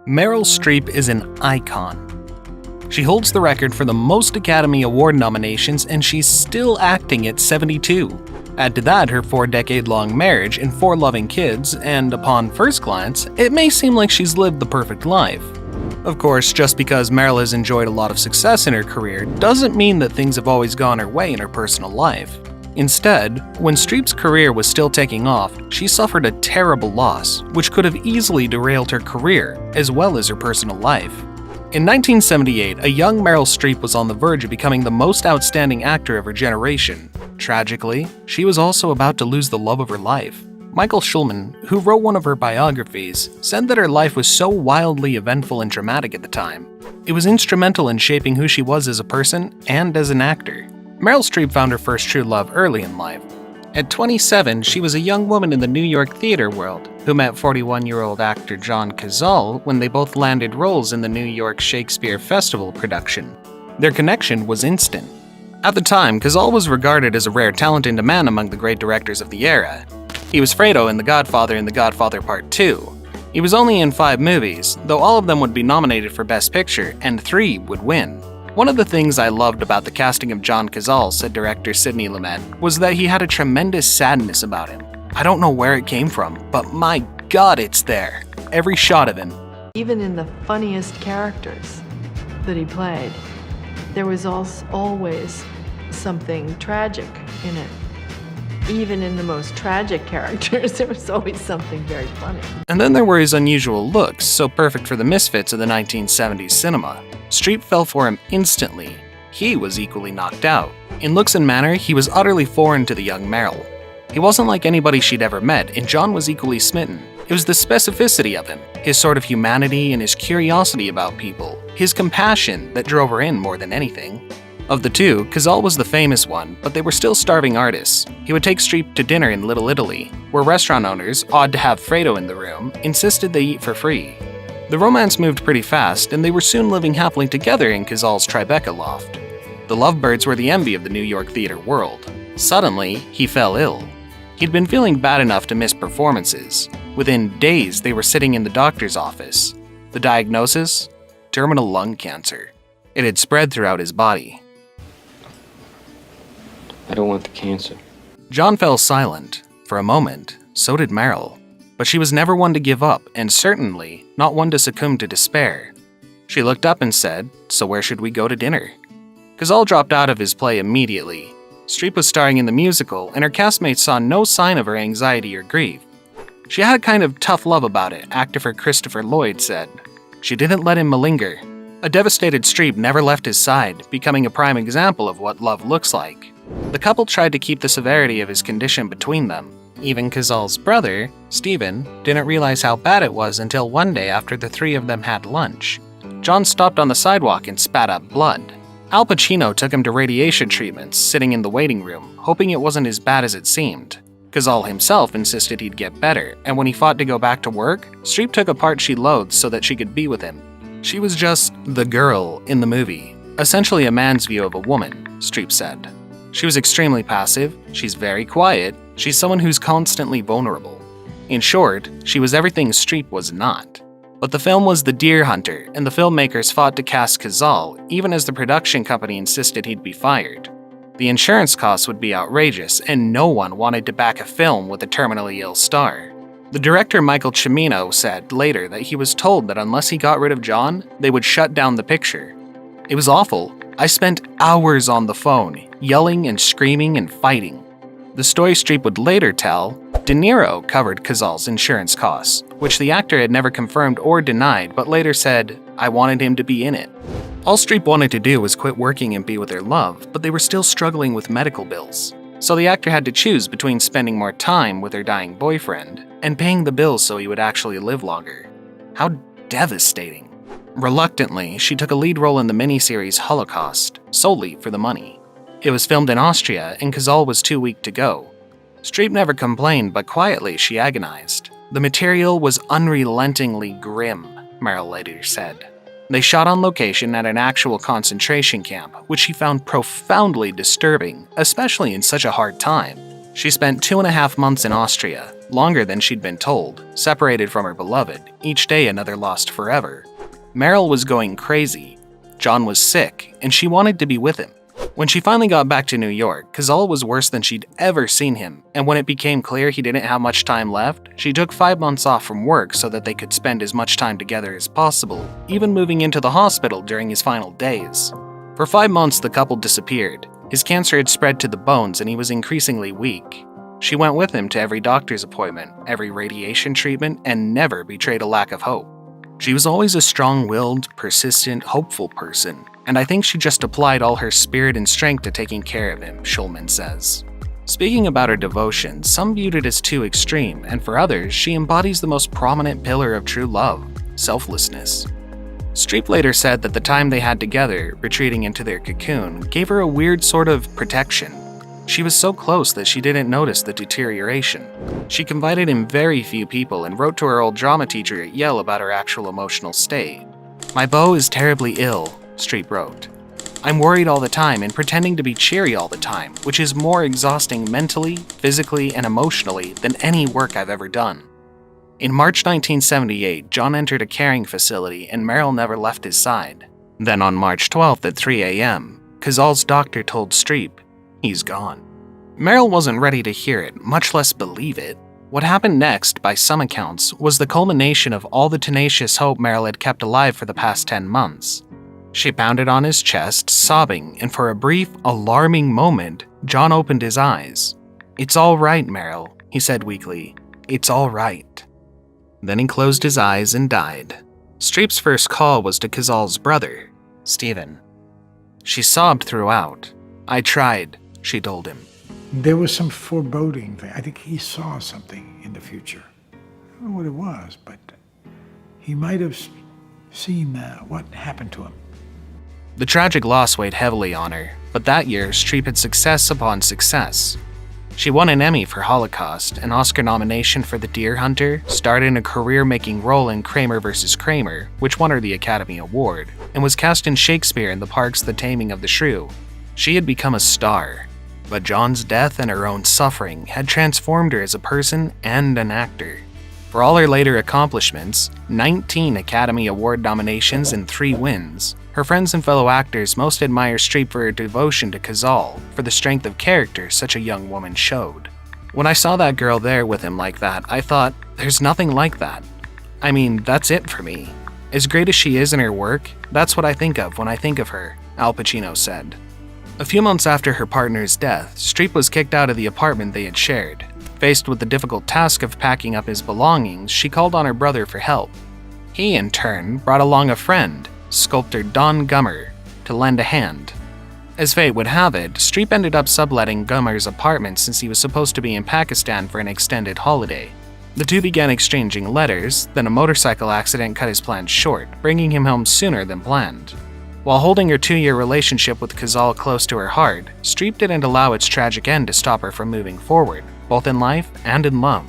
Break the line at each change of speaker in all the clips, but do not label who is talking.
Meryl Streep is an icon. She holds the record for the most Academy Award nominations, and she's still acting at 72. Add to that her 4-decade-long marriage and 4 loving kids, and upon first glance, it may seem like she's lived the perfect life. Of course, just because Meryl has enjoyed a lot of success in her career doesn't mean that things have always gone her way in her personal life. Instead, when Streep's career was still taking off, she suffered a terrible loss, which could have easily derailed her career, as well as her personal life. In 1978, a young Meryl Streep was on the verge of becoming the most outstanding actor of her generation. Tragically, she was also about to lose the love of her life. Michael Schulman, who wrote one of her biographies, said that her life was so wildly eventful and dramatic at the time. It was instrumental in shaping who she was as a person and as an actor. Meryl Streep found her first true love early in life. At 27, she was a young woman in the New York theater world who met 41-year-old actor John Cazale when they both landed roles in the New York Shakespeare Festival production. Their connection was instant. At the time, Cazale was regarded as a rare talent and a man among the great directors of the era. He was Fredo in The Godfather and The Godfather Part 2. He was only in 5 movies, though all of them would be nominated for Best Picture, and 3 would win. One of the things I loved about the casting of John Cazale, said director Sidney Lumet, was that he had a tremendous sadness about him. I don't know where it came from, but my God, it's there. Every shot of him.
Even in the funniest characters that he played, there was always something tragic in it. Even in the most tragic characters, there was always something very funny.
And then there were his unusual looks, so perfect for the misfits of the 1970s cinema. Streep fell for him instantly. He was equally knocked out. In looks and manner, he was utterly foreign to the young Meryl. He wasn't like anybody she'd ever met, and John was equally smitten. It was the specificity of him, his sort of humanity and his curiosity about people, his compassion that drove her in more than anything. Of the two, Cazale was the famous one, but they were still starving artists. He would take Streep to dinner in Little Italy, where restaurant owners, odd to have Fredo in the room, insisted they eat for free. The romance moved pretty fast, and they were soon living happily together in Cazale's Tribeca loft. The lovebirds were the envy of the New York theater world. Suddenly, he fell ill. He'd been feeling bad enough to miss performances. Within days, they were sitting in the doctor's office. The diagnosis? Terminal lung cancer. It had spread throughout his body.
I don't want the cancer.
John fell silent. For a moment, so did Meryl. But she was never one to give up, and certainly not one to succumb to despair. She looked up and said, "So where should we go to dinner?" Cazale dropped out of his play immediately. Streep was starring in the musical, and her castmates saw no sign of her anxiety or grief. She had a kind of tough love about it, actor Christopher Lloyd said. She didn't let him malinger. A devastated Streep never left his side, becoming a prime example of what love looks like. The couple tried to keep the severity of his condition between them. Even Cazale's brother, Stephen, didn't realize how bad it was until one day after the 3 of them had lunch. John stopped on the sidewalk and spat up blood. Al Pacino took him to radiation treatments, sitting in the waiting room, hoping it wasn't as bad as it seemed. Cazale himself insisted he'd get better, and when he fought to go back to work, Streep took a part she loathed so that she could be with him. She was just the girl in the movie, essentially a man's view of a woman, Streep said. She was extremely passive, she's very quiet, she's someone who's constantly vulnerable. In short, she was everything Streep was not. But the film was The Deer Hunter, and the filmmakers fought to cast Cazale, even as the production company insisted he'd be fired. The insurance costs would be outrageous, and no one wanted to back a film with a terminally ill star. The director Michael Cimino said later that he was told that unless he got rid of John, they would shut down the picture. It was awful. I spent hours on the phone, yelling and screaming and fighting. The story Streep would later tell, De Niro covered Cazale's insurance costs, which the actor had never confirmed or denied, but later said, "I wanted him to be in it." All Streep wanted to do was quit working and be with her love, but they were still struggling with medical bills. So the actor had to choose between spending more time with her dying boyfriend and paying the bills so he would actually live longer. How devastating. Reluctantly, she took a lead role in the miniseries Holocaust, solely for the money. It was filmed in Austria, and Cazale was too weak to go. Streep never complained, but quietly she agonized. The material was unrelentingly grim, Meryl later said. They shot on location at an actual concentration camp, which she found profoundly disturbing, especially in such a hard time. She spent 2.5 months in Austria, longer than she'd been told, separated from her beloved, each day another lost forever. Meryl was going crazy. John was sick, and she wanted to be with him. When she finally got back to New York, Cazal was worse than she'd ever seen him, and when it became clear he didn't have much time left, she took 5 months off from work so that they could spend as much time together as possible, even moving into the hospital during his final days. For 5 months, the couple disappeared. His cancer had spread to the bones and he was increasingly weak. She went with him to every doctor's appointment, every radiation treatment, and never betrayed a lack of hope. She was always a strong-willed, persistent, hopeful person, and I think she just applied all her spirit and strength to taking care of him, Schulman says. Speaking about her devotion, some viewed it as too extreme, and for others, she embodies the most prominent pillar of true love, selflessness. Streep later said that the time they had together, retreating into their cocoon, gave her a weird sort of protection. She was so close that she didn't notice the deterioration. She confided in very few people and wrote to her old drama teacher at Yale about her actual emotional state. "My beau is terribly ill," Streep wrote. "I'm worried all the time and pretending to be cheery all the time, which is more exhausting mentally, physically, and emotionally than any work I've ever done." In March 1978, John entered a caring facility and Meryl never left his side. Then on March 12th at 3 a.m., Cazal's doctor told Streep, he's gone. Meryl wasn't ready to hear it, much less believe it. What happened next, by some accounts, was the culmination of all the tenacious hope Meryl had kept alive for the past 10 months. She pounded on his chest, sobbing, and for a brief, alarming moment, John opened his eyes. "It's all right, Meryl," he said weakly. "It's all right." Then he closed his eyes and died. Streep's first call was to Cazal's brother, Stephen. She sobbed throughout. "I tried," she told him.
There was some foreboding thing. I think he saw something in the future. I don't know what it was, but he might have seen what happened to him.
The tragic loss weighed heavily on her, but that year Streep had success upon success. She won an Emmy for Holocaust, an Oscar nomination for The Deer Hunter, starred in a career-making role in Kramer vs. Kramer, which won her the Academy Award, and was cast in Shakespeare in the Park's The Taming of the Shrew. She had become a star, but John's death and her own suffering had transformed her as a person and an actor. For all her later accomplishments, 19 Academy Award nominations and 3 wins, her friends and fellow actors most admire Streep for her devotion to Cazal, for the strength of character such a young woman showed. When I saw that girl there with him like that, I thought, there's nothing like that. I mean, that's it for me. As great as she is in her work, that's what I think of when I think of her, Al Pacino said. A few months after her partner's death, Streep was kicked out of the apartment they had shared. Faced with the difficult task of packing up his belongings, she called on her brother for help. He, in turn, brought along a friend, sculptor Don Gummer, to lend a hand. As fate would have it, Streep ended up subletting Gummer's apartment since he was supposed to be in Pakistan for an extended holiday. The two began exchanging letters, then a motorcycle accident cut his plans short, bringing him home sooner than planned. While holding her 2-year relationship with Cazal close to her heart, Streep didn't allow its tragic end to stop her from moving forward, both in life and in love.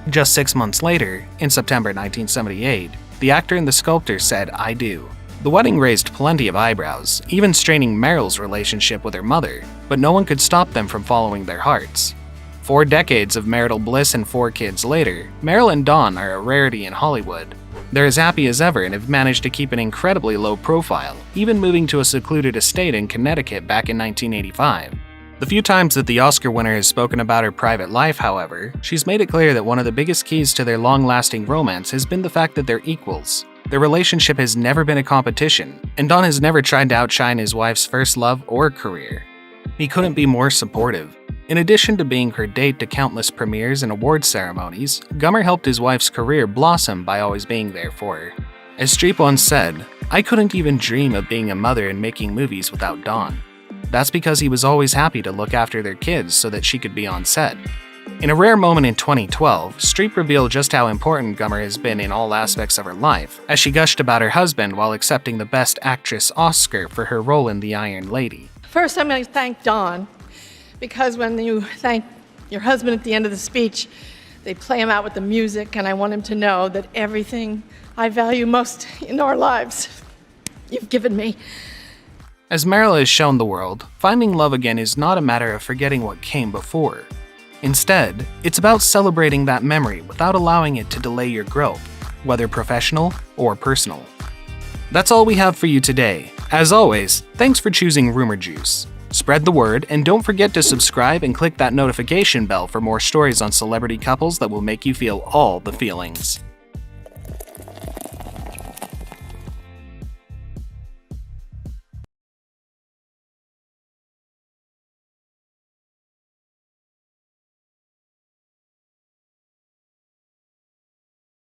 Just 6 months later, in September 1978, the actor and the sculptor said, "I do." The wedding raised plenty of eyebrows, even straining Meryl's relationship with her mother, but no one could stop them from following their hearts. 4 decades of marital bliss and 4 kids later, Meryl and Don are a rarity in Hollywood. They're as happy as ever and have managed to keep an incredibly low profile, even moving to a secluded estate in Connecticut back in 1985. The few times that the Oscar winner has spoken about her private life, however, she's made it clear that one of the biggest keys to their long-lasting romance has been the fact that they're equals. Their relationship has never been a competition, and Don has never tried to outshine his wife's first love or career. He couldn't be more supportive. In addition to being her date to countless premieres and award ceremonies, Gummer helped his wife's career blossom by always being there for her. As Streep once said, "I couldn't even dream of being a mother and making movies without Don." That's because he was always happy to look after their kids so that she could be on set. In a rare moment in 2012, Streep revealed just how important Gummer has been in all aspects of her life, as she gushed about her husband while accepting the Best Actress Oscar for her role in The Iron Lady.
First, I'm going to thank Don, because when you thank your husband at the end of the speech, they play him out with the music, and I want him to know that everything I value most in our lives, you've given me.
As Meryl has shown the world, finding love again is not a matter of forgetting what came before. Instead, it's about celebrating that memory without allowing it to delay your growth, whether professional or personal. That's all we have for you today. As always, thanks for choosing Rumor Juice. Spread the word, and don't forget to subscribe and click that notification bell for more stories on celebrity couples that will make you feel all the feelings.